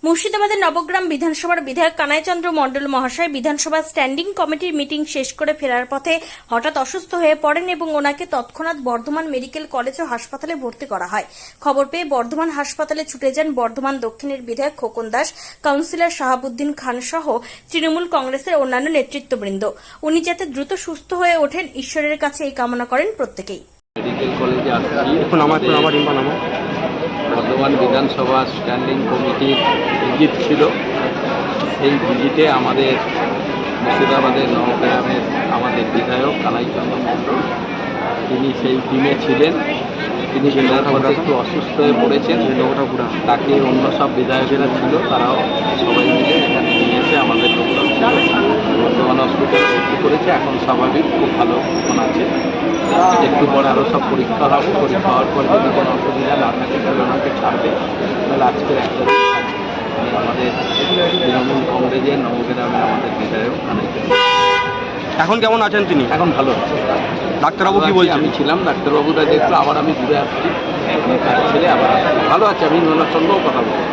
মুর্শিদাবাদের নবগ্রাম বিধানসভার বিধায়ক কানাইচন্দ্র মণ্ডল মহাশয় বিধানসভা স্ট্যান্ডিং কমিটির মিটিং শেষ করে ফেরার পথে হঠাৎ অসুস্থ হয়ে পড়েন এবং ওনাকে তৎক্ষণাৎ বর্ধমান মেডিকেল কলেজ ও হাসপাতালে ভর্তি করা হয়। খবর পেয়ে বর্ধমান হাসপাতালে ছুটে যান বর্ধমান দক্ষিণের বিধায়ক খোকন দাস, কাউন্সিলর শাহাবুদ্দিন খান সহ তৃণমূল কংগ্রেসের অন্যান্য নেতৃত্ববৃন্দ। উনি যাতে দ্রুত সুস্থ হয়ে ওঠেন ঈশ্বরের কাছে এই কামনা করেন প্রত্যেকেই। মেডিকেল কলেজে আসছি। বর্ধমান বিধানসভা স্ট্যান্ডিং কমিটির ভিজিট ছিল। সেই ভিজিটে আমাদের মুর্শিদাবাদের নবগ্রামের আমাদের বিধায়ক কানাইচন্দ্র মণ্ডল তিনি সেই টিমে ছিলেন। তিনি একটু অসুস্থ হয়ে পড়েছেন। তাকে অন্য সব বিধায়কেরা ছিল, তারাও সবাই মিলে এখানে নিয়ে এসে আমাদের লোকজন বর্ধমান হসপিটালে ভর্তি করেছে। এখন স্বাভাবিক, খুব ভালো এখন আছে। একটু পরে আরও সব পরীক্ষা হবে। পরীক্ষা হওয়ার পর যদি কোনো অসুবিধা না থাকে তাহলে ওনাকে ছাড়বে। তাহলে আজকের একটা আমাদের তৃণমূল কংগ্রেসের নবগ্রামের আমাদের বিধায়ক কানাইচন্দ্র। এখন কেমন আছেন তিনি? এখন ভালো আছে। ডাক্তারবাবু কি বলছেন? আমি ছিলাম, ডাক্তারবাবুরা দেখলো, আবার আমি ঘুরে আসছি। কাজ ছেড়ে আবার ভালো আছে। আমি ওনার সঙ্গেও কথা বলছি।